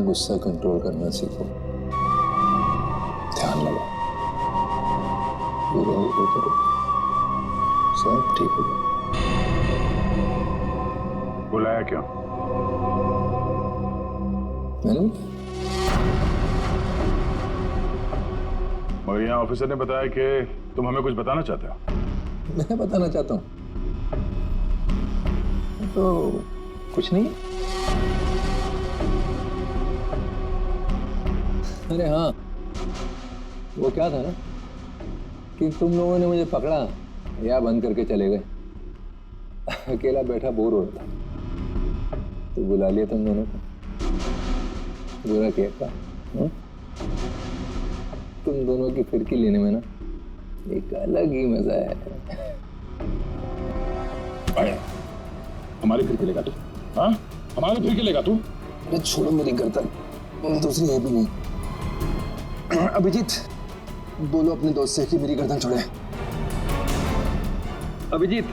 गुस्सा कंट्रोल करना सीखो, ध्यान लगाओ, पूरा वो करो, सब ठीक होगा। बुलाया क्यों? मैंने मगर यहाँ ऑफिसर ने बताया कि तुम हमें कुछ बताना चाहते हो। मैं बताना चाहता हूँ तो कुछ नहीं। अरे हाँ, वो क्या था ना कि तुम लोगों ने मुझे पकड़ा या बंद करके चले गए। अकेला बैठा बोर हो रहा था तो बुला लिया तुम दोनों को। बुरा किया था? तुम दोनों की फिरकी लेने में ना एक अलग ही मजा है। आया, हमारी फिरकी लेगा तू? हाँ, हमारी फिरकी लेगा तू? अरे छोड़ो मेरी गर्दन, दूसरी है भी नहीं। अभिजीत, बोलो अपने दोस्त से कि मेरी गर्दन छोड़े। अभिजीत।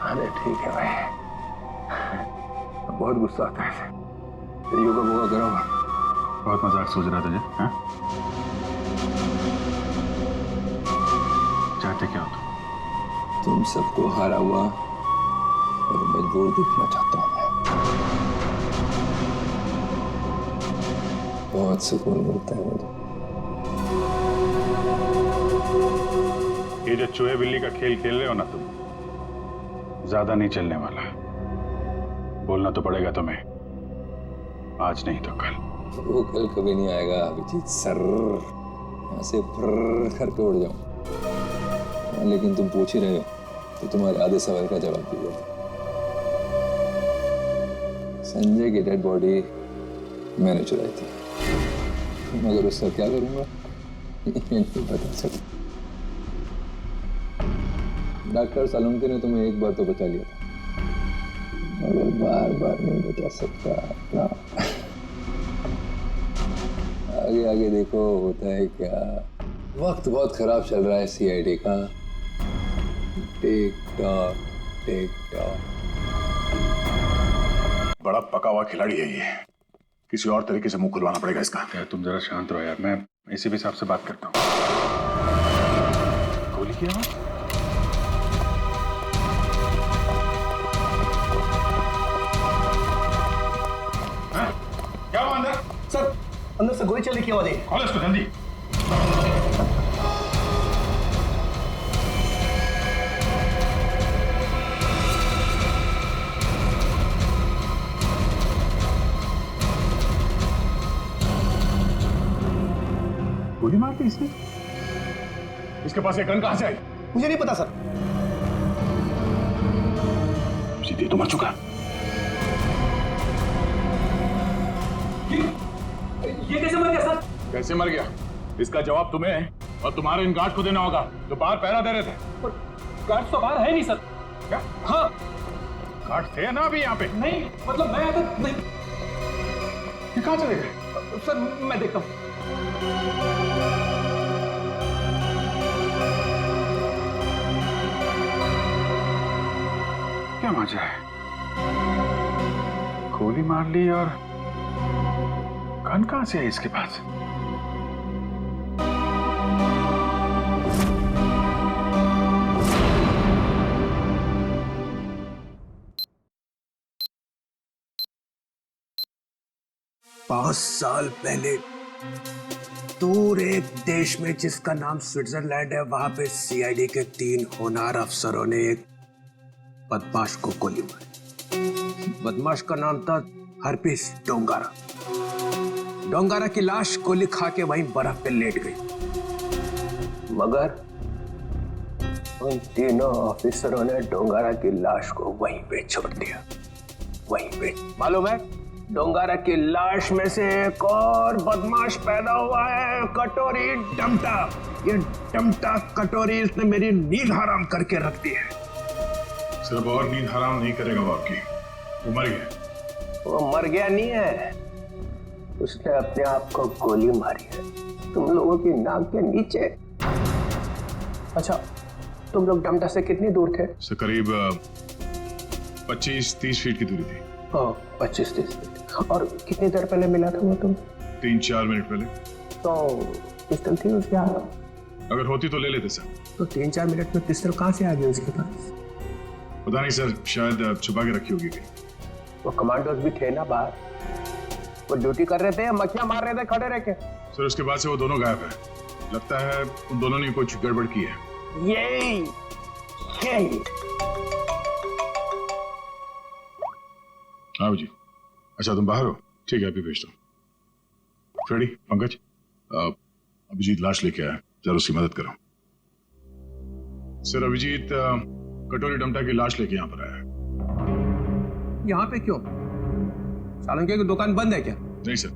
अरे ठीक है भाई, बहुत गुस्सा आता है। योगा वोगा करो। बहुत मजाक सोच रहा तुझे? हाँ? चाहते क्या हो तुम सबको हारा हुआ और मजबूर दिखना चाहता हूं मैं। बहुत सुकून मिलता है मुझे। ये जो चूहे बिल्ली का खेल खेल रहे हो ना तुम, ज्यादा नहीं चलने वाला। बोलना तो पड़ेगा तुम्हें, आज नहीं तो कल। वो कल कभी नहीं आएगा अभिजीत सर। यहाँ से फर्र करके उड़ जाऊं। लेकिन तुम पूछ ही रहे हो तो तुम्हारे आधे सवाल का जवाब दिया। संजय की डेड बॉडी मैंने चुराई थी, मगर उसका क्या करूंगा ये नहीं बता सकता। डॉक्टर सालुंके ने तुम्हें एक बार तो बचा लिया था, मगर बार बार नहीं बचा सकता ना। आगे आगे देखो होता है क्या। वक्त बहुत खराब चल रहा है सीआईडी का। Tick tock tick tock. बड़ा पका हुआ खिलाड़ी है ये, किसी और तरीके से मुंह खुलवाना पड़ेगा इसका। यार तुम जरा शांत रहो यार, मैं इसी भी हिसाब से बात करता हूँ। गोली की आवाज? क्या हुआ अंदर? सर, अंदर से गोली चलने की आवाज है। खोलो इसको जल्दी। गोली मार दी इसने? इसके पास ये गन कहां से आई? मुझे नहीं पता सर। सीधी तो मर चुका। ये कैसे मर गया सर? कैसे मर गया इसका जवाब तुम्हें और तुम्हारे इन गार्ड को देना होगा जो बाहर पहरा दे रहे थे। पर गार्ड तो बाहर है नहीं सर। क्या? हाँ। गार्ड थे ना अभी यहाँ पे? नहीं, मतलब मैं तो नहीं। ये कहाँ चले गए? सर मैं देखता हूँ। क्या मजा है, गोली मार ली और गन कहां से है इसके पास? पांच साल पहले दूर एक देश में जिसका नाम स्विट्जरलैंड है, वहां पे सीआईडी के 3 होनहार अफसरों ने एक बदमाश को गोली मारी। बदमाश का नाम था हरपीस डोंगारा। डोंगारा की लाश गोली खा के वहीं बर्फ पे लेट गई, मगर उन तीनों ऑफिसरों ने डोंगारा की लाश को वहीं पे छोड़ दिया। वहीं पे मालूम है, डोंगारा की लाश में से एक और बदमाश पैदा हुआ है, कटोरी डमटा। ये डमटा कटोरी इसने मेरी नींद हराम करके रख दी है। सिर्फ और नींद हराम नहीं करेगा वो आपकी, वो मर गया। वो मर गया नहीं है, उसने अपने आप को गोली मारी है तुम लोगों की नाक के नीचे। अच्छा, तुम लोग डमटा से कितनी दूर थे? से करीब 25-30 फीट की दूरी थी। 25-30 फीट। और कितनी देर पहले मिला था वो तुम? 3-4 मिनट पहले। तो पिस्टल थी उसके हाथ? अगर होती तो ले लेते सर। तो 3-4 मिनट में पिस्टल कहाँ से आ गई उसके पास? पता नहीं सर, शायद छुपा के रखी होगी कहीं। वो कमांडोज भी थे ना बाहर, वो ड्यूटी कर रहे थे या मक्खियां मार रहे थे खड़े रह के? सर उसके बाद से वो दोनों गायब है। लगता है उन दोनों ने कुछ गड़बड़ की है। यही हाँ जी। अच्छा तुम बाहर हो? ठीक है, अभी भेजता हूँ। फ्रेडी, पंकज, अभिजीत लाश लेके आया, जरा उसकी मदद करो। सर अभिजीत कटोरी डमटा की लाश लेके यहाँ पर आया है। यहाँ पे क्यों? सालुंके की दुकान बंद है क्या? नहीं सर,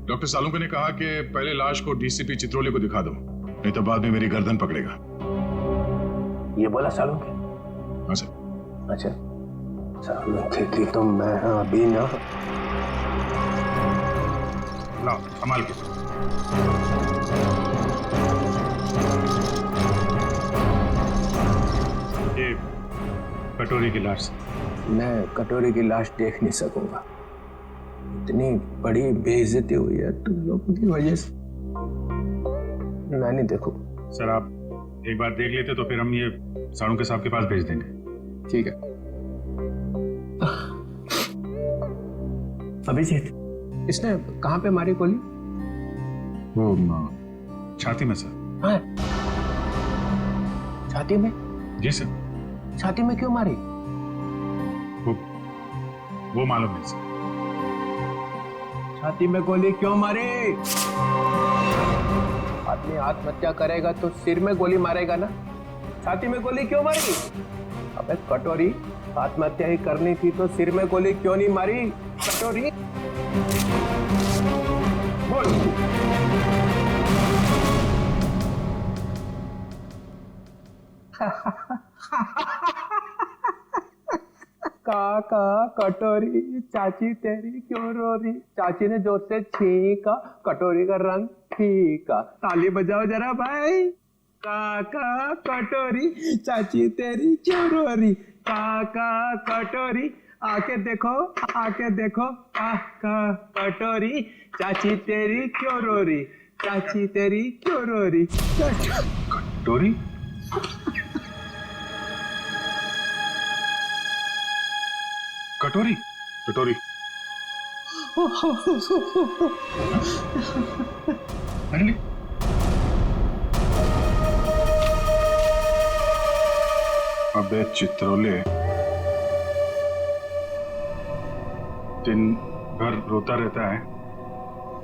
डॉक्टर सालुंके ने कहा कि पहले लाश को डीसीपी चित्रोले को दिखा दो, नहीं तो बाद में मेरी गर्दन पकड़ेगा। ये बोला सालुंके? हाँ सर। अच्छा, सालुंके की तो मैं अभी ना। लाओ संभाल के। ये कटोरी की लाश। मैं कटोरी की लाश देख नहीं सकूंगा। इतनी बड़ी बेइज्जती हुई है तुम लोगों की वजह से, मैं नहीं देखूं। सर आप एक बार देख लेते तो फिर हम ये सालुंके साहब के पास भेज देंगे। ठीक है। अभिजीत, इसने कहाँ पे मारी गोली? वो छाती में सर। हाँ? छाती में? जी सर। छाती में क्यों मारी? वो मालूम नहीं सर। छाती में गोली क्यों मारी? आदमी आत्महत्या करेगा तो सिर में गोली मारेगा ना, छाती में गोली क्यों मारी? अबे कटोरी, आत्महत्या ही करनी थी तो सिर में गोली क्यों नहीं मारी? कटोरी बोल। काका कटोरी, चाची तेरी क्यों रो रही? चाची ने जोर से छींका, कटोरी का रंग फीका। ताली बजाओ जरा भाई। काका कटोरी, चाची तेरी क्यों रो रही? काका कटोरी, आके देखो, आके देखो। काका कटोरी, चाची तेरी क्यों रो रही? चाची तेरी क्यों रो रही? कटोरी? कटोरी? कटोरी? अरे अबे चित्रोले, दिन भर रोता रहता है,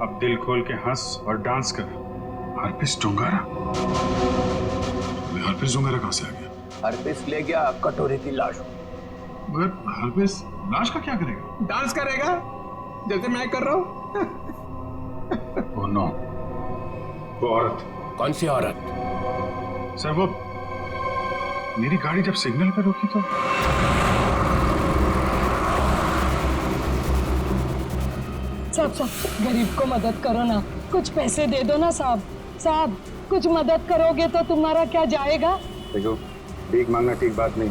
अब दिल खोल के हंस और डांस कर। हरपिस डोंगारा? हरपिस डोंगारा कहां से आ गया? हरपिस ले गया कटोरी की लाश। मगर हरपिस लाश का क्या करेगा? डांस करेगा जैसे मैं कर रहा हूँ। ओह नो, वो औरत। कौन सी औरत? सर वो मेरी गाड़ी जब सिग्नल पे रुकी तो साहब गरीब को मदद करो ना, कुछ पैसे दे दो ना साहब। साहब कुछ मदद करोगे तो तुम्हारा क्या जाएगा? देखो, भीख मांगना ठीक बात नहीं।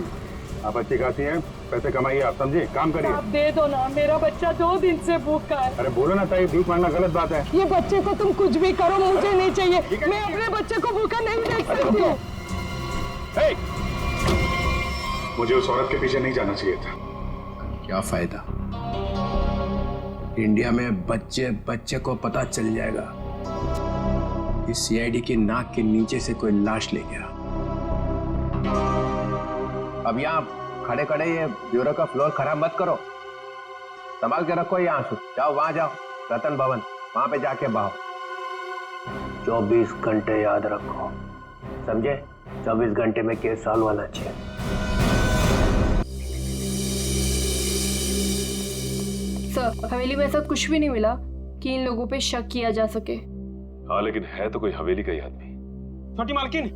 आप अच्छी खाती हैं, पैसे कमाइए, आप समझिए, काम करिए। आप दे दो ना, मेरा बच्चा 2 दिन से भूखा है। अरे बोलो ना ताई, भीख मांगना गलत बात है। ये बच्चे को तुम कुछ भी करो, मुझे नहीं चाहिए। मैं अपने बच्चे को भूखा नहीं देख सकती हूँ। मुझे उस औरत के पीछे नहीं जाना चाहिए था। क्या फायदा? इंडिया में बच्चे बच्चे को पता चल जाएगा कि सीआईडी की नाक के नीचे से कोई लाश ले गया। अब यहाँ खड़े खड़े ये ब्यूरो का फ्लोर खराब मत करो, संभाल के रखो ये आंसू। जाओ वहां जाओ, रतन भवन, वहां पे जाके बहाओ। 24 घंटे याद रखो, समझे? 24 घंटे में केस सॉल्व होना चाहिए। सर, हवेली में ऐसा कुछ भी नहीं मिला कि इन लोगों पे शक किया जा सके। हाँ लेकिन है तो कोई हवेली का ही आदमी। छोटी मालकिन,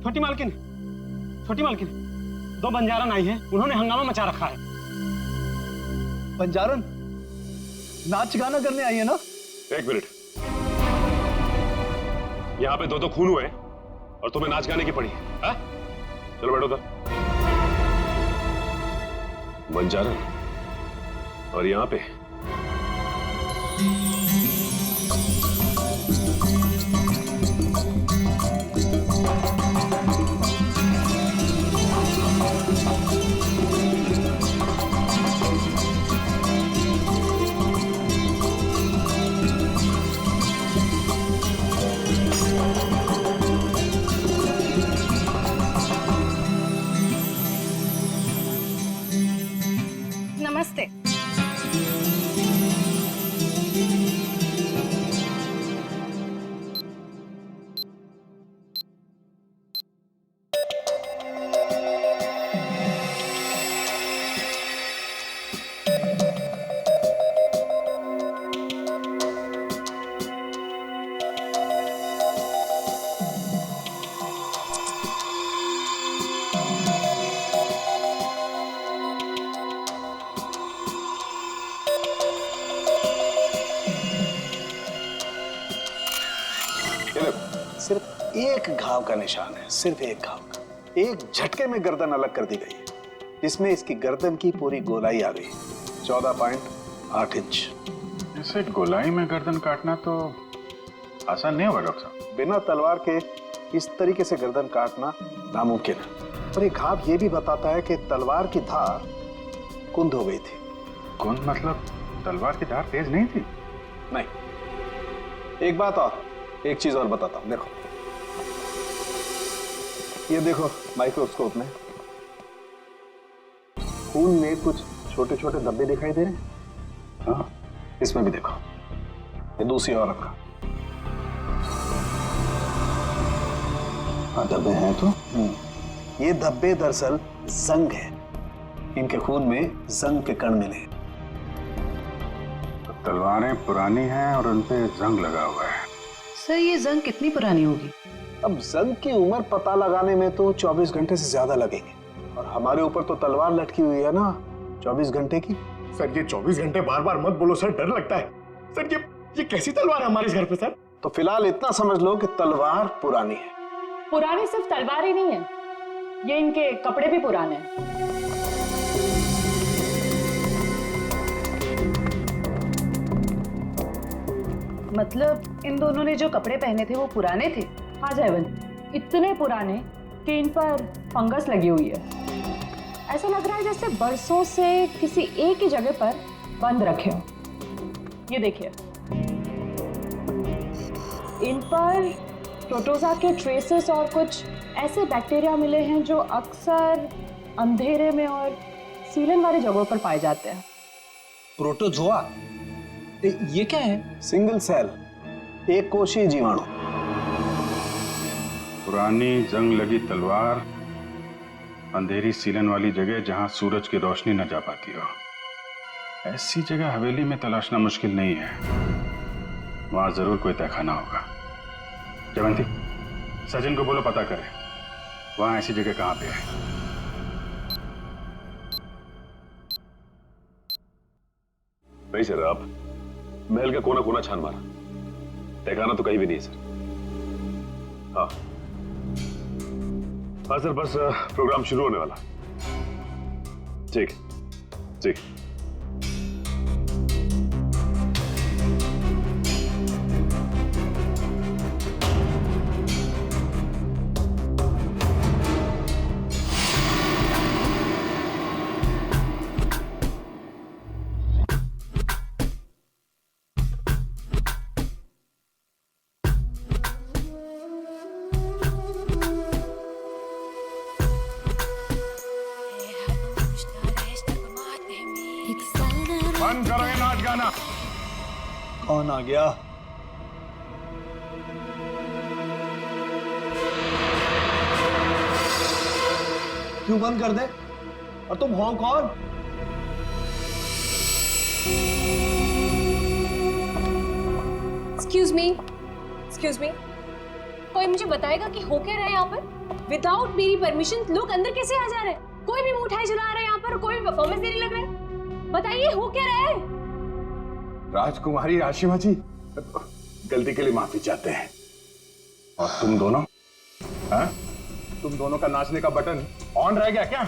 छोटी मालकिन, छोटी मालकिन, 2 बंजारन आई हैं, उन्होंने हंगामा मचा रखा है। बंजारन नाच गाना करने आई है ना? एक मिनट, यहाँ पे 2 खून हुए और तुम्हें नाच गाने की पड़ी है? चलो बैठो उधर। बंजारा और यहां पे नमस्ते। सिर्फ एक घाव का निशान है, सिर्फ एक घाव का। एक झटके में गर्दन अलग कर दी गई है, जिसमें इसकी गर्दन की पूरी गोलाई आ गई, 14.8 इंच। इसे गोलाई में गर्दन काटना तो आसान नहीं होगा डॉक्टर साहब। बिना तलवार के इस तरीके से गर्दन काटना नामुमकिन है। और ये घाव ये भी बताता है कि तलवार की धार कुंद हो गई थी। कौन मतलब तलवार की धार तेज नहीं थी? नहीं। एक बात और, एक चीज और बताता हूं, देखो ये देखो माइक्रोस्कोप में खून में कुछ छोटे छोटे धब्बे दिखाई दे रहे हैं। हाँ, इसमें भी देखो, ये दूसरी औरत का। हाँ, धब्बे हैं तो। ये धब्बे दरअसल जंग है। इनके खून में जंग के कण मिले। तो तलवारें पुरानी हैं और उन पे जंग लगा हुआ है। सर ये जंग कितनी पुरानी होगी? अब जंग की उम्र पता लगाने में तो 24 घंटे से ज्यादा लगेंगे, और हमारे ऊपर तो तलवार लटकी हुई है ना 24 घंटे की। सर ये 24 घंटे बार बार मत बोलो सर, डर लगता है। सर ये कैसी तलवार है हमारे घर पे सर? तो फिलहाल इतना समझ लो कि तलवार पुरानी है। पुरानी सिर्फ तलवार ही नहीं है, ये इनके कपड़े भी पुराने हैं। मतलब इन दोनों ने जो कपड़े पहने थे वो पुराने थे? हाँ जयवंत, इतने पुराने कि इन पर फंगस लगी हुई है। ऐसा लग रहा है जैसे बरसों से किसी एक ही जगह पर बंद रखे हो। ये देखिए, इन पर प्रोटोजा के ट्रेसेस और कुछ ऐसे बैक्टीरिया मिले हैं जो अक्सर अंधेरे में और सीलन वाली जगहों पर पाए जाते हैं। प्रोटोजोआ? ये क्या है? सिंगल सेल, एक कोशीय जीवाणु। पुरानी जंग लगी तलवार, अंधेरी सीलन वाली जगह जहां सूरज की रोशनी न जा पाती हो। ऐसी जगह हवेली में तलाशना मुश्किल नहीं है। वहां जरूर कोई तहखाना होगा। जयवंती, सचिन को बोलो पता करे वहां ऐसी जगह कहां पे है। नहीं सर, आप महल का कोना कोना छान मारा, तहखाना तो कहीं भी नहीं है सर। हाँ हाँ सर, बस प्रोग्राम शुरू होने वाला। ठीक ठीक। बंद करो ये नाच गाना। कौन आ गया? क्यों बंद कर दे? और तुम हो कौन? एक्सक्यूज मी, कोई मुझे बताएगा कि हो क्या रहा है यहाँ पर? विदाउट मेरी परमिशन लोग अंदर कैसे आ जा रहे हैं? कोई भी मुंह उठाए चला रहा है यहाँ पर, कोई भी परफॉर्मेंस देने लग रहा है। बताइए हो क्या रहा है? राजकुमारी आशिमा जी, गलती के लिए माफी चाहते हैं। और तुम दोनों, हाँ? तुम दोनों का नाचने का बटन ऑन रह गया क्या?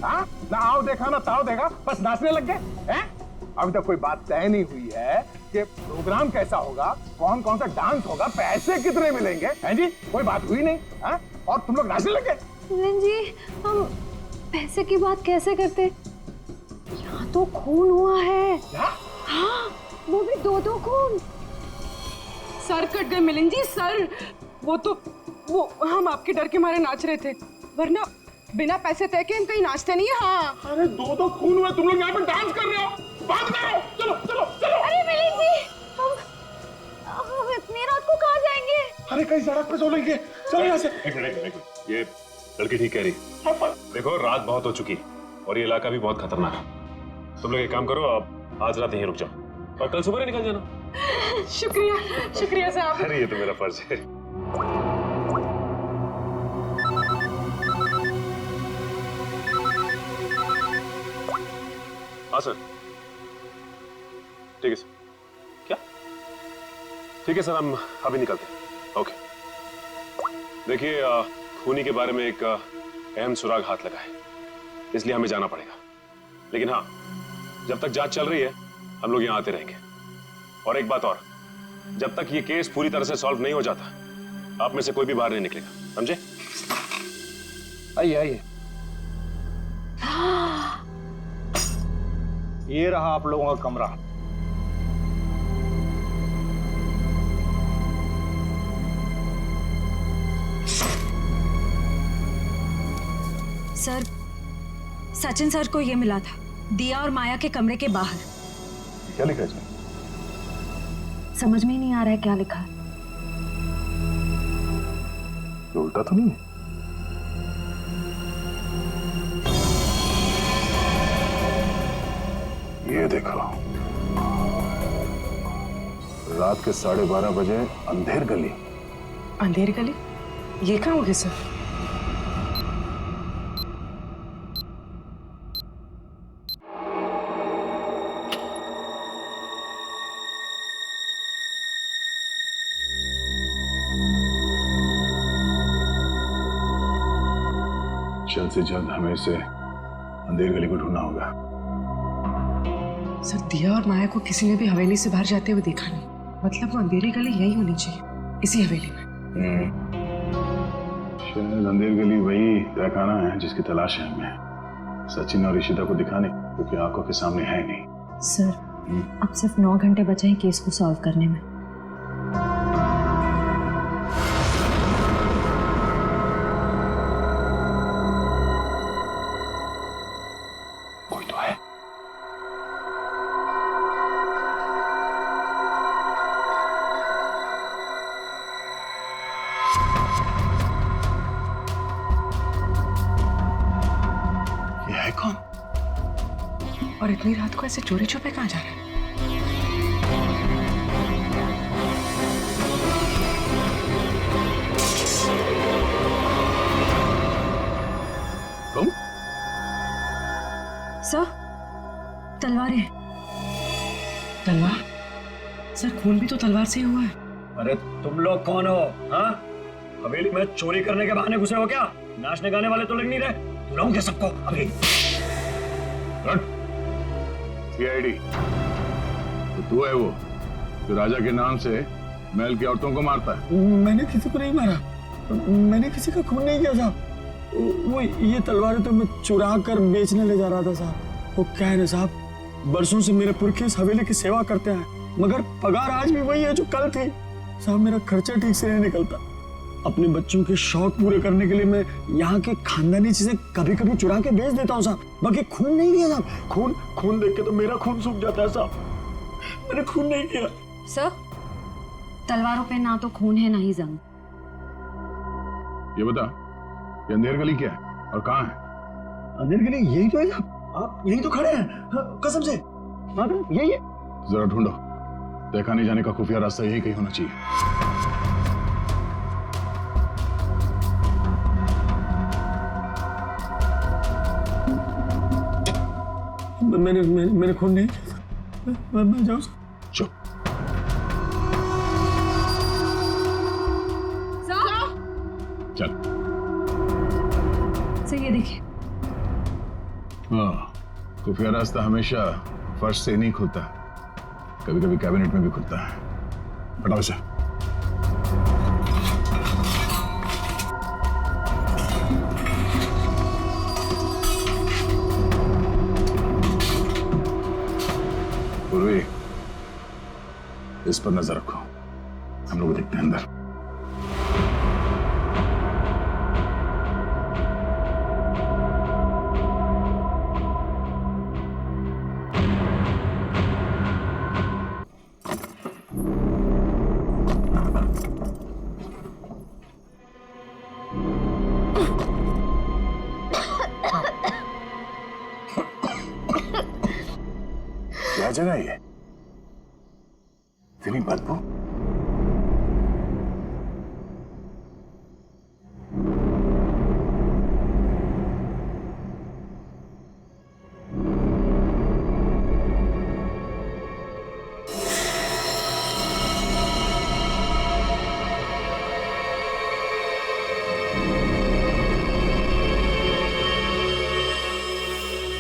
हाँ, ना आओ देखा ना ताओ देखा, बस नाचने लग गए हैं? अभी तक कोई बात तय नहीं हुई है कि प्रोग्राम कैसा होगा, कौन कौन सा डांस होगा, पैसे कितने मिलेंगे, हैं जी? कोई बात हुई नहीं, हाँ? और तुम लोग नाचने लग गए। मिलन जी, हम पैसे की बात कैसे करते? यहाँ तो खून हुआ है। क्या? हाँ, वो भी 2-2 खून। सर कट गए मिलन जी, सर। वो हम आपके डर के मारे नाच रहे थे, वरना बिना पैसे तय के हम कहीं नाचते नहीं है। हाँ, अरे 2-2 खून हुए, तुम लोग यहाँ पे डांस कर रहे हो, बात करो, चलो चलो चलो। अरे मिलन जी, हम इतनी रात को कहाँ जाएंगे? अरे कहीं सड़क पे सो लेंगे, चलो यहाँ से। एक मिनट, ये लड़की ठीक कह रही। देखो रात बहुत हो चुकी और ये इलाका भी बहुत खतरनाक है। तुम लोग एक काम करो, आप आज रात यहीं रुक जाओ और कल सुबह निकल जाना। शुक्रिया शुक्रिया साहब। अरे ये तो मेरा फर्ज है। हाँ सर, ठीक है सर। क्या? ठीक है सर, हम अभी निकलते हैं। ओके। देखिए, खूनी के बारे में एक अहम सुराग हाथ लगा है, इसलिए हमें जाना पड़ेगा। लेकिन हाँ, जब तक जांच चल रही है हम लोग यहाँ आते रहेंगे। और एक बात और, जब तक ये केस पूरी तरह से सॉल्व नहीं हो जाता आप में से कोई भी बाहर नहीं निकलेगा, समझे? आइए आइए। ये रहा आप लोगों का कमरा। सर, सचिन सर को ये मिला था, दिया और माया के कमरे के बाहर। क्या लिखा है इसमें? समझ में ही नहीं आ रहा है क्या लिखा है। ये उल्टा तो नहीं है? ये देखो, रात के 12:30 बजे अंधेर गली। अंधेर गली? ये कहाँ होगी सर? जल्द से जल्द हमें इसे अंधेर गली को ढूंढना होगा। सर, दिया और माया को किसी ने भी हवेली से बाहर जाते हुए देखा नहीं, मतलब वो अंधेरी गली यही होनी चाहिए, इसी हवेली में। शायद अंधेर गली वही तहखाना है जिसकी तलाश है हमें, सचिन और ईशिता को दिखाने, क्योंकि आंखों के सामने है नहीं। सर, अब सिर्फ 9 घंटे बचे हैं केस को सॉल्व करने में। कोई तो है। ये है कौन? और इतनी रात को ऐसे चोरी छुपे कहाँ जा रहे हैं? तुम? सर, तलवारें। तलवार? सर, खून भी तो तलवार से ही हुआ है। अरे तुम लोग कौन हो? हाँ, हवेली में चोरी करने के बहाने घुसे हो क्या? नाचने गाने वाले तो लग नहीं रहे। बुलाऊंगे सबको अभी। सीआईडी, तो तू है वो जो राजा के नाम से महल की औरतों को मारता है? मैंने किसी को नहीं मारा, मैंने किसी का खून नहीं किया साहब। वो ये तलवारें तो मैं चुरा कर बेचने ले जा रहा था साहब। वो क्या है ना साहब, बरसों से मेरे पुरखे इस हवेली की सेवा करते हैं, मगर पगार आज भी वही है जो कल थी साहब। मेरा खर्चा ठीक से नहीं निकलता। अपने बच्चों के शौक पूरे करने के लिए मैं यहाँ के खानदानी चीजें कभी कभी चुरा के बेच देता हूँ साहब, बाकी खून नहीं किया साहब। खून देख के तो मेरा खून सूख जाता है साहब, मैंने खून नहीं किया। सर, तलवारों पे ना तो खून है ना ही जंग। ये बता, ये अंधेर गली क्या है और कहाँ है? अंधेर गली यही तो है साहब, आप यही तो खड़े हैं। हाँ, कसम से यही है। जरा ढूंढो, देखा नहीं जाने का खुफिया रास्ता यही कहीं होना चाहिए। मैंने खून नहीं, मैं जाऊँ? चुप। चल। ये देखिए। हाँ, खुफिया रास्ता हमेशा फर्श से नहीं खुलता, कभी कभी कैबिनेट में भी खुलता है। हटाओ इसे। पूर्वी, इस पर नजर रखो, हम लोग देखते हैं अंदर। क्या जगह है ये? इतनी बदबू।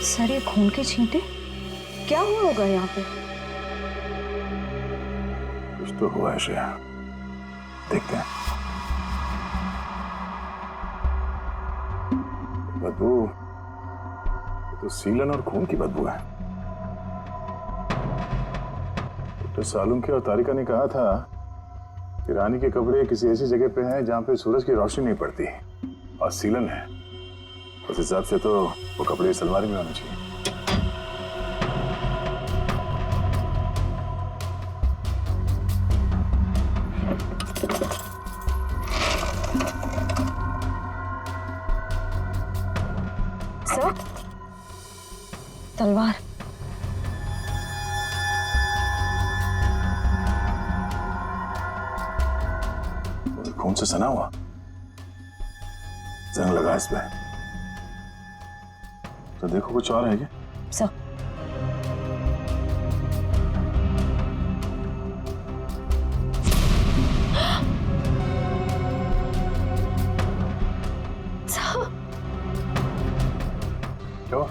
सर ये खून के छींटे, क्या हुआ होगा यहाँ पे? कुछ तो हुआ है श्रेया, देखते हैं। बदबू, ये तो सीलन और खून की बदबू है। डॉक्टर सालुंके और तारिका ने कहा था कि रानी के कपड़े किसी ऐसी जगह पे हैं जहां पे सूरज की रोशनी नहीं पड़ती, और सीलन है। उस हिसाब से तो वो कपड़े इस अलमारी में होने चाहिए। सर, तलवार। खून से सना हुआ, जंग लगा इस पे। तो देखो कुछ और है क्या? सर, क्या?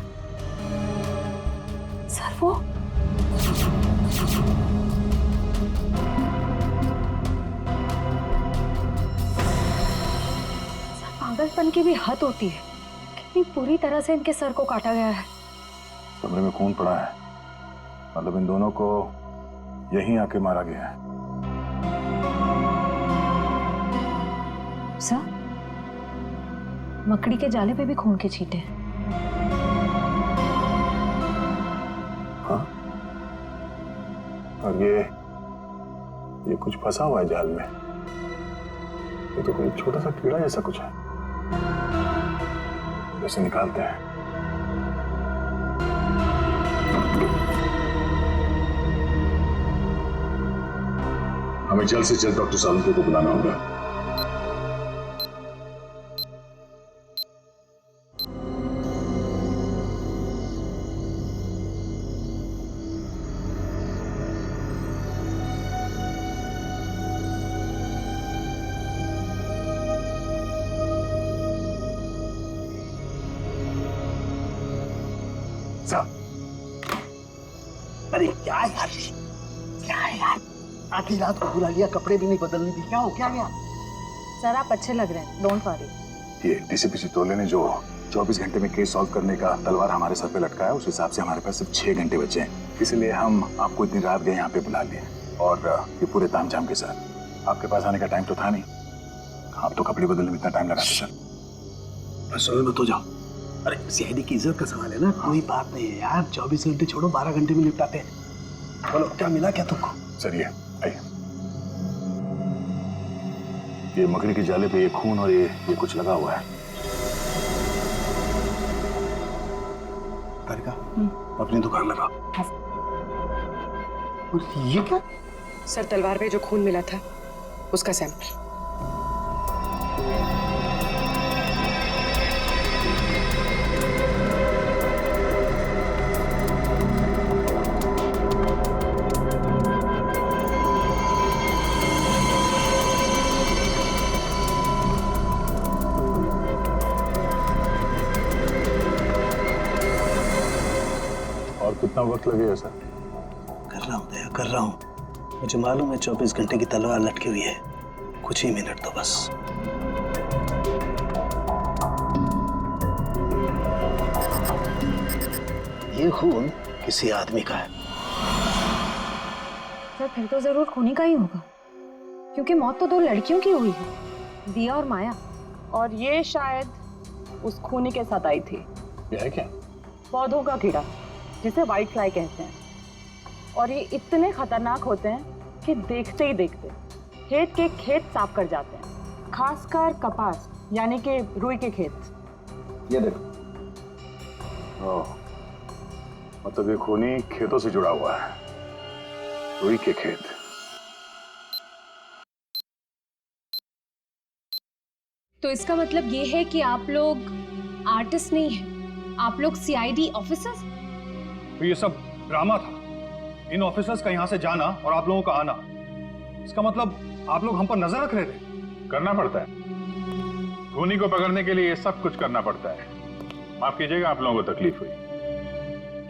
सर वो पागलपन की भी हद होती है। कितनी पूरी तरह से इनके सर को काटा गया है। कमरे में खून पड़ा है, मतलब इन दोनों को यहीं आके मारा गया है। सर, मकड़ी के जाले पे भी खून के छींटे हैं। हाँ? और ये कुछ फंसा हुआ है जाल में। ये तो कोई छोटा सा कीड़ा जैसा कुछ है। इसे निकालते हैं। हमें जल्द से जल्द डॉक्टर सालुंके को बुलाना होगा। अरे क्या यार, क्या है यार, आधी रात को बुला लिया, कपड़े भी नहीं बदलने दी, क्या हो क्या गया? सर आप अच्छे लग रहे हैं, डोंट वरी। ये डीसीपी चितौले ने जो 24 घंटे में केस सॉल्व करने का तलवार हमारे सर पे लटकाया, उस हिसाब से हमारे पास सिर्फ 6 घंटे बचे हैं। इसलिए हम आपको इतनी रात गए यहाँ पे बुला लिए, और ये पूरे तामझाम के साथ। आपके पास आने का टाइम तो था नहीं, आप तो कपड़े बदलने में इतना टाइम लगा सर। बस मत हो जाओ। अरे सीआईडी की इज्जत का सवाल है ना, कोई बात नहीं है यार। 24 घंटे छोड़ो, 12 घंटे में निपटाते हैं। बोलो क्या मिला क्या तुमको? सर ये आइए, ये मकड़ी के जाले पे ये खून और ये कुछ लगा हुआ है। तारिका, अपनी दुकान लगा। और ये क्या? सर तलवार पे जो खून मिला था उसका सैंपल। कितना वक्त लगेगा सर? कर रहा हूँ दया, कर रहा हूँ। मुझे मालूम है 24 घंटे की तलवार लटकी हुई है, कुछ ही मिनट तो बस। ये खून किसी आदमी का है। सर फिर तो जरूर खूनी का ही होगा, क्योंकि मौत तो दो लड़कियों की हुई है, दिया और माया। और ये शायद उस खूनी के साथ आई थी। ये है क्या? पौधों का कीड़ा, जिसे व्हाइट फ्लाई कहते हैं। और ये इतने खतरनाक होते हैं कि देखते ही देखते खेत के खेत साफ कर जाते हैं, खासकर कपास यानी कि रुई के खेत। ये देखो। ओह, मतलब ये खूनी खेतों से जुड़ा हुआ है, रुई के खेत। तो इसका मतलब ये है कि आप लोग आर्टिस्ट नहीं हैं, आप लोग सीआईडी ऑफिसर्स। तो ये सब ड्रामा था, इन ऑफिसर्स का यहाँ से जाना और आप लोगों का आना। इसका मतलब आप लोग हम पर नजर रख रहे थे। करना पड़ता है, खूनी को पकड़ने के लिए ये सब कुछ करना पड़ता है। माफ कीजिएगा, आप लोगों को तकलीफ हुई।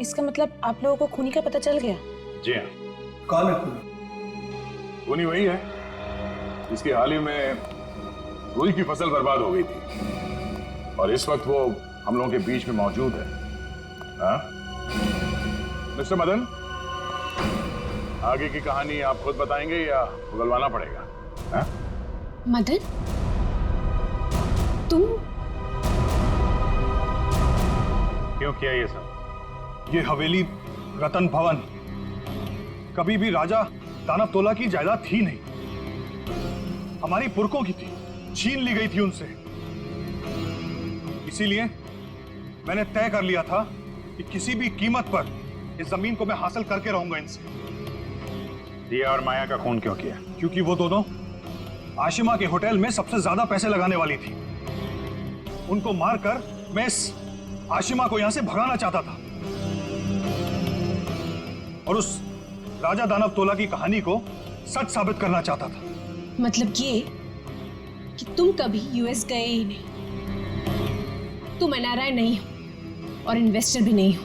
इसका मतलब आप लोगों को खूनी का पता चल गया? जी हाँ। कौन है खूनी? खूनी वही है जिसकी हाल ही में रुई की फसल बर्बाद हो गई थी, और इस वक्त वो हम लोगों के बीच में मौजूद है। हाँ? मिस्टर मदन, आगे की कहानी आप खुद बताएंगे या उगलवाना पड़ेगा? हाँ? मदन, तुम क्यों किया ये सब? ये हवेली रतन भवन कभी भी राजा दानव तोला की जायदाद थी नहीं, हमारी पुरखों की थी, छीन ली गई थी उनसे। इसीलिए मैंने तय कर लिया था कि किसी भी कीमत पर इस जमीन को मैं हासिल करके रहूंगा इनसे। दिया और माया का खून क्यों किया? क्योंकि वो दोनों आशिमा के होटल में सबसे ज्यादा पैसे लगाने वाली थी। उनको मारकर मैं इस आशिमा को यहां से भगाना चाहता था और उस राजा दानव तोला की कहानी को सच साबित करना चाहता था। मतलब ये कि तुम कभी यूएस गए ही नहीं, तुम एनआरआई नहीं हो और इन्वेस्टर भी नहीं हो।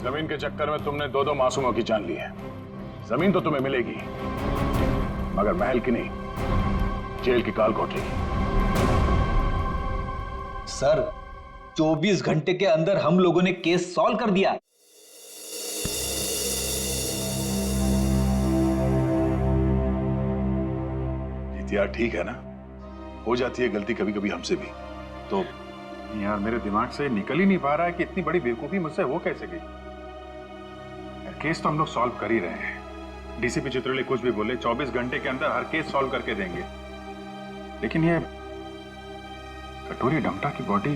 जमीन के चक्कर में तुमने दो मासूमों की जान ली है। जमीन तो तुम्हें मिलेगी, मगर महल की नहीं, जेल की काल कोठरी की। सर 24 घंटे के अंदर हम लोगों ने केस सॉल्व कर दिया। यार ठीक है ना, हो जाती है गलती कभी कभी हमसे भी। तो यार मेरे दिमाग से निकल ही नहीं पा रहा है कि इतनी बड़ी बेवकूफी मुझसे हो कैसे गई। केस तो हम लोग सॉल्व कर ही रहे हैं। डीसीपी चित्रोले कुछ भी बोले, 24 घंटे के अंदर हर केस सॉल्व करके देंगे। लेकिन ये कटोरी डमटा की बॉडी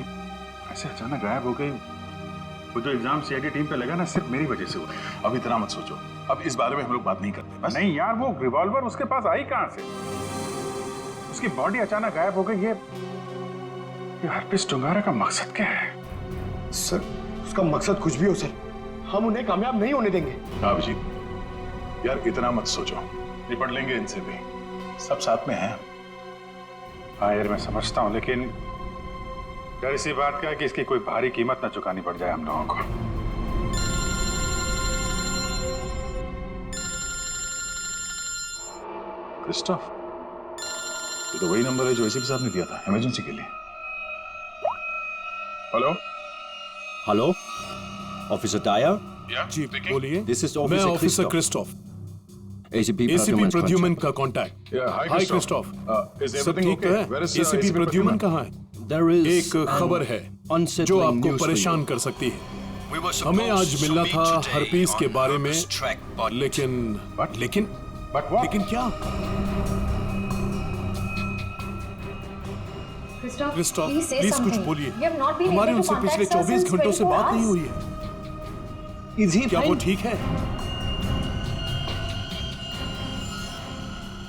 ऐसे अचानक गायब हो गई। वो जो इल्जाम सीआईडी टीम पे लगा ना, सिर्फ मेरी वजह से हुआ। अब इतना मत सोचो, अब इस बारे में हम लोग बात नहीं करते बस। नहीं यार, वो रिवॉल्वर उसके पास आई कहां से? उसकी बॉडी अचानक गायब हो गई। ये हरपिस टुंगारा का मकसद क्या है? सर उसका मकसद कुछ भी हो सर, हम उन्हें कामयाब नहीं होने देंगे। हाँ जी, यार इतना मत सोचो, निपट लेंगे इनसे भी, सब साथ में हैं। हाँ यार मैं समझता हूँ, लेकिन डर इसी बात का है कि इसकी कोई भारी कीमत ना चुकानी पड़ जाए हम लोगों को। क्रिस्टोफ, ये तो वही नंबर है जो एसीपी साहब ने दिया था इमरजेंसी के लिए। Hello hello, officer Dyer. जी बोलिए। दिस इज मैं ऑफिसर क्रिस्टोफ, एसीपी प्रद्युमन का कांटेक्ट। हाय क्रिस्टोफ, सब ठीक है? एसीपी प्रद्युमन कहाँ है? एक खबर है जो आपको परेशान कर सकती है। हमें आज मिलना था हरपीस के बारे में, लेकिन क्या? क्रिस्टोफ प्लीज कुछ बोलिए। हमारे उनसे पिछले 24 घंटों से बात नहीं हुई है। क्या वो ठीक है?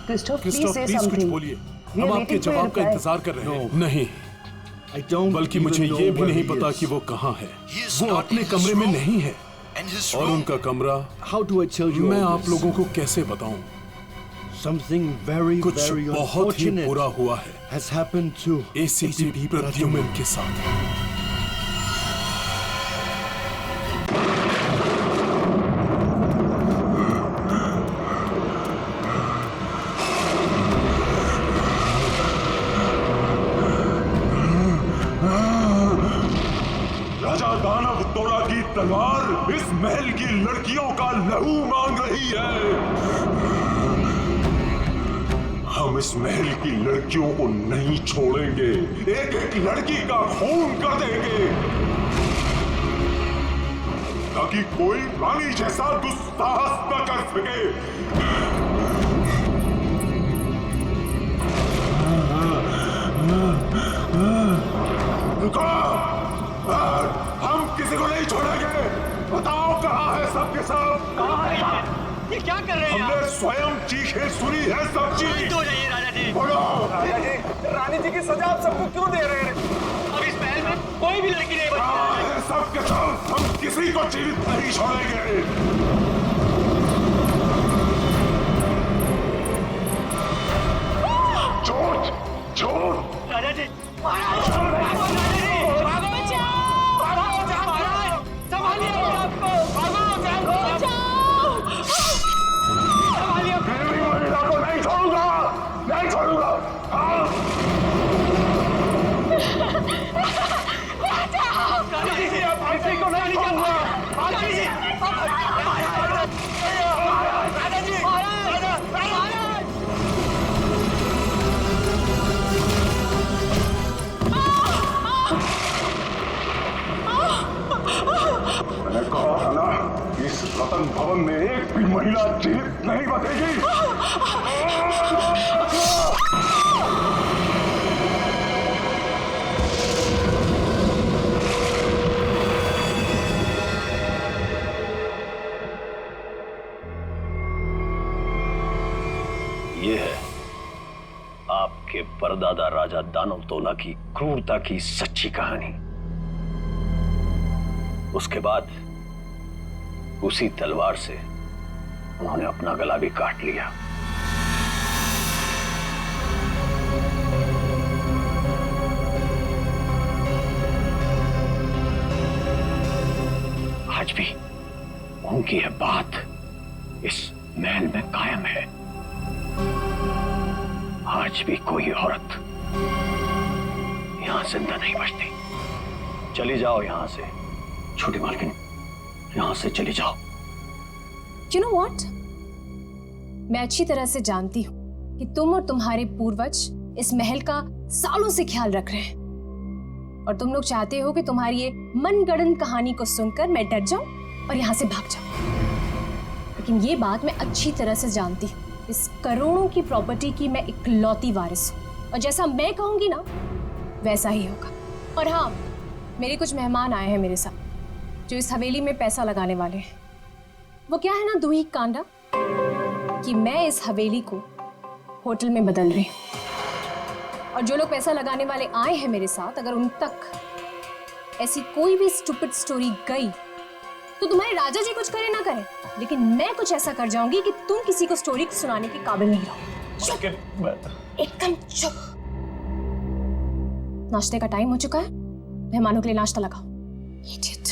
क्रिस्टोफ प्लीज कुछ बोलिए, हम आपके जवाब का इंतजार कर रहे हैं। नहीं, बल्कि मुझे ये भी नहीं पता कि वो कहाँ है। वो अपने कमरे में नहीं है, और उनका कमरा मैं आप लोगों को कैसे बताऊं? कुछ बहुत ही बुरा हुआ है एसीपी प्रद्युमन के साथ। इस महल की लड़कियों का लहू मांग रही है। हम इस महल की लड़कियों को नहीं छोड़ेंगे, एक एक लड़की का खून कर देंगे, ताकि कोई रानी जैसा दुस्साहस न कर सके। रुको, हम किसी को नहीं छोड़ेंगे। बताओ कहाँ है सबके सब? कहाँ है ये क्या कर रहे हैं? हमने स्वयं चीखें सुनी है सब चीज। तो नहीं राजा जी। बोलो राजा जी, रानी जी की सजा आप सबको क्यों दे रहे हैं? अब इस महल में कोई भी लड़की नहीं बची। सबके सब हम किसी को जीवित नहीं छोड़ेंगे। झूठ झूठ। राजा जी महाराज, राजा जी संभालिए आपको, महिला को नहीं छोड़ूंगा, नहीं छोड़ूंगा। आप किसी को नहीं छोड़ूंगा। राजा जी मैंने कहा था ना, इस रतन भवन में एक भी महिला जीवित नहीं बचेगी। ये है आपके परदादा राजा दानवतोला की क्रूरता की सच्ची कहानी। उसके बाद उसी तलवार से उन्होंने अपना गला भी काट लिया। आज भी उनकी यह बात इस महल में कायम है। आज भी कोई औरत यहां जिंदा नहीं बचती। चली जाओ यहां से छोटी मालकिन, यहां से चली जाओ। You know what? मैं अच्छी तरह से जानती हूँ कि तुम और तुम्हारे पूर्वज इस महल का सालों से ख्याल रख रहे हैं, और तुम लोग चाहते हो कि तुम्हारी ये मनगढ़ंत कहानी को सुनकर मैं डर जाऊं और यहां से भाग जाऊं। लेकिन ये बात मैं अच्छी तरह से जानती हूँ, इस करोड़ों की प्रॉपर्टी की मैं इकलौती वारिस हूँ, और जैसा मैं कहूंगी ना वैसा ही होगा। और हाँ, मेरे कुछ मेहमान आए हैं मेरे साथ जो इस हवेली में पैसा लगाने वाले हैं। वो क्या है ना दूही कांडा, कि मैं इस हवेली को होटल में बदल रही हूँ, और जो लोग पैसा लगाने वाले आए हैं मेरे साथ, अगर उन तक ऐसी कोई भी स्टूपिड स्टोरी गई तो तुम्हारे राजा जी कुछ करे ना करे, लेकिन मैं कुछ ऐसा कर जाऊंगी कि तुम किसी को स्टोरी सुनाने के काबिल नहीं रहो। चुप, एकदम चुप। नाश्ते का टाइम हो चुका है, मेहमानों के लिए नाश्ता लगाओ। Idiot.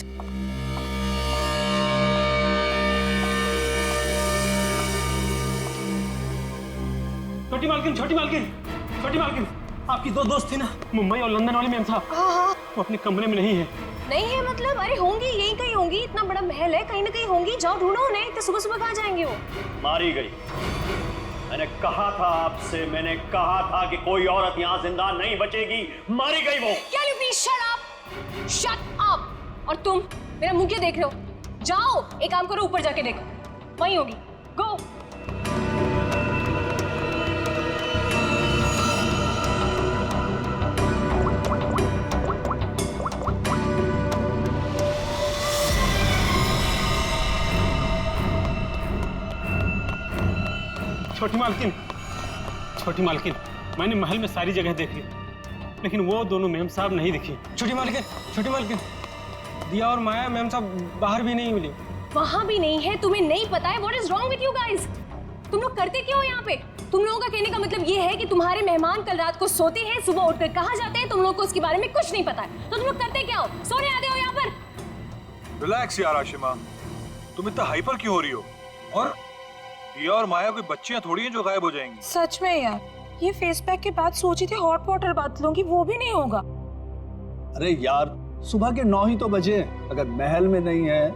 छोटी मालकिन, छोटी मालकिन, छोटी मालकिन, आपकी दो दोस्त थी ना, मुंबई और लंदन वाली मैम साहब, वो अपने कमरे में नहीं है। नहीं है मतलब? अरे होंगी, यहीं कहीं होंगी, इतना बड़ा महल है, कहीं ना कहीं होंगी, जाओ ढूंढो उन्हें। तो सुबह सुबह कहाँ जाएंगे वो? मारी गई। मैंने कहा था आपसे, मैंने कहा था कि कोई औरत यहाँ जिंदा नहीं बचेगी। मारी गई वो। Can you please shut up? Shut up! और तुम मेरा मुंह क्या देख रहे हो? जाओ, एक काम करो, ऊपर जाके देखो, वहीं होगी। गो। छोटी मालकिन, छोटी मालकिन, मैंने महल में सारी जगह देख ली, लेकिन वो दोनों मैम साहब नहीं दिखी। छोटी मालकिन, छोटी मालकिन, दिया और माया मैम साहब बाहर भी नहीं मिली। वहां भी नहीं है? तुम्हें नहीं पता है? What is wrong with you guys? तुम लोग करते क्या हो यहाँ पे? तुम लोगों का कहने का मतलब ये है कि तुम्हारे मेहमान कल रात को सोते हैं, सुबह उठकर कहाँ जाते हैं, तुम लोग को उसके बारे में कुछ नहीं पता है। तो तुम लोग करते क्या हो? सोने आते हो यहाँ पर? रिलैक्स यार आशिमा, तुम इतना हाइपर क्यों हो रही हो? और दिया और माया कोई बच्चियां थोड़ी हैं जो गायब हो जाएंगी। सच में यार, ये फेस पैक के बाद सोची थी हॉट वाटर बात लूंगी, वो भी नहीं होगा। अरे यार, सुबह के 9 ही तो बजे, अगर महल में नहीं है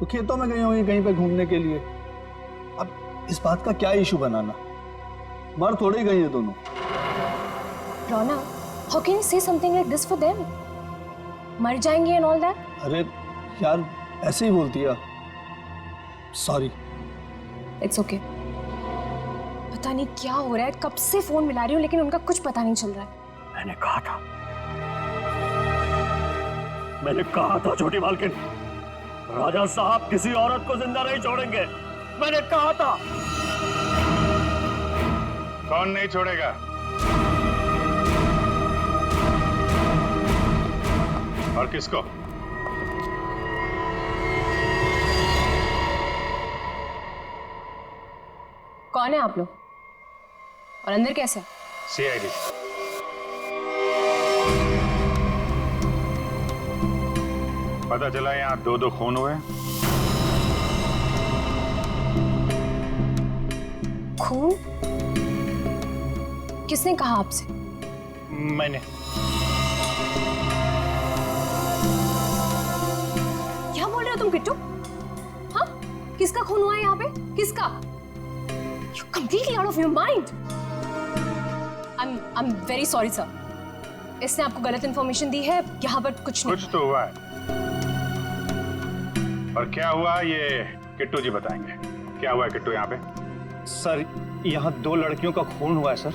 तो खेतों में गई होंगी कहीं पे घूमने के लिए। अब इस बात का क्या इशू बनाना, मर थोड़ी गई है दोनों। रोना, how can you say something like this for them? मर जाएंगे and all that? अरे यार ऐसे ही बोलती है। सॉरी। It's okay. पता नहीं क्या हो रहा है, कब से फोन मिला रही हूँ लेकिन उनका कुछ पता नहीं चल रहा है। मैंने कहा था छोटी मालकिन, राजा साहब किसी औरत को जिंदा नहीं छोड़ेंगे। मैंने कहा था। कौन नहीं छोड़ेगा? और किसको? कौन है आप लोग और अंदर कैसे? सीआईडी। पता चला यहाँ 2-2 खून हुए। खून? किसने कहा आपसे? मैंने। क्या बोल रहे हो तुम किट्टू? हाँ? किसका खून हुआ है यहाँ पे? किसका? You're completely out of your mind. I'm very sorry sir. इसने आपको गलत इंफॉर्मेशन दी है। यहाँ पर कुछ नहीं। कुछ तो हुआ है। और क्या हुआ ये किट्टू जी बताएंगे। क्या हुआ है किट्टू यहाँ पे? सर यहाँ 2 लड़कियों का खून हुआ है सर।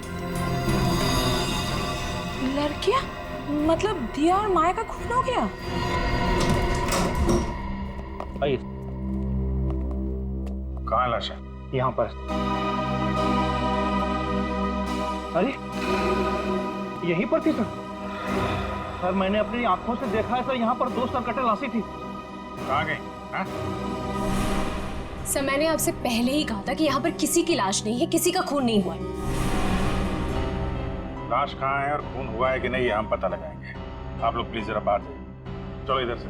लड़कियां? मतलब दिया और माया का खून हो गया? आइए। कहाँ लाश है? यहाँ पर। अरे यहीं पर थी सर। सर मैंने अपनी आंखों से देखा है सर, यहाँ पर 2 सरकटे लाशी थी। कहाँ गई? हाँ? सर मैंने आपसे पहले ही कहा था कि यहाँ पर किसी की लाश नहीं है, किसी का खून नहीं हुआ है। लाश कहाँ है और खून हुआ है कि नहीं, हम पता लगाएंगे। आप लोग प्लीज जरा बाहर जाइए। चलो इधर से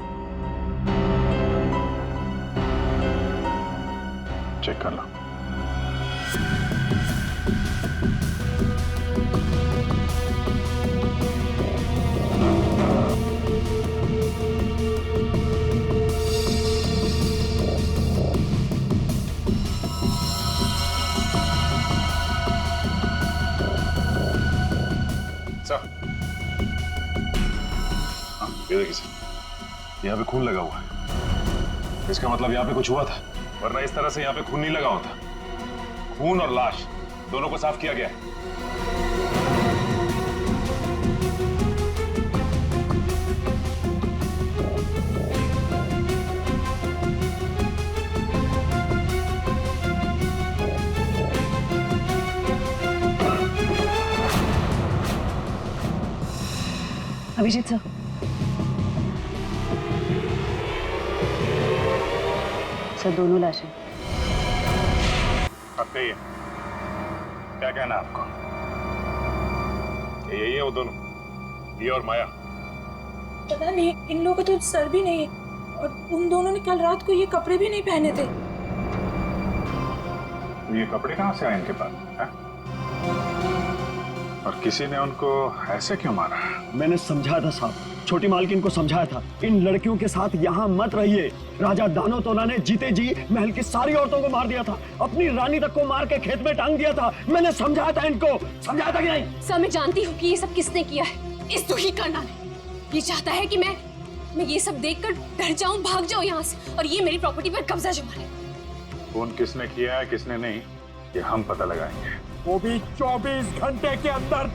चेक कर लो। ये देखिए सर, यहाँ पे खून लगा हुआ है। इसका मतलब यहाँ पे कुछ हुआ था, वरना इस तरह से यहाँ पे खून नहीं लगा होता। खून और लाश दोनों को साफ किया गया है। अभिजीत सर, दोनों लाशें। अब कहिए, क्या कहना आपको? यही है वो दोनों, दिया और माया? पता नहीं, इन लोगों का तो सर भी नहीं है और उन दोनों ने कल रात को ये कपड़े भी नहीं पहने थे। ये कपड़े कहाँ से आए इनके पास? है? और किसी ने उनको ऐसे क्यों मारा? मैंने समझाया था साहब, छोटी मालकिन को समझाया था, इन लड़कियों के साथ यहाँ मत रहिए। राजा दानवतोला ने जीते जी महल की सारी औरतों को मार दिया था, अपनी रानी तक को मार के खेत में टांग दिया था। मैंने समझाया था इनको, समझाया था कि नहीं? सर मैं जानती हूँ कि ये सब किसने किया है। इस दुखी करना ने ये चाहता है कि मैं ये सब देखकर डर जाऊं, भाग जाऊं यहाँ से और ये मेरी प्रॉपर्टी पर कब्जा जमा ले। खून किसने किया है किसने नहीं, ये हम पता लगाएंगे। वो भी 24 घंटे के अंदर।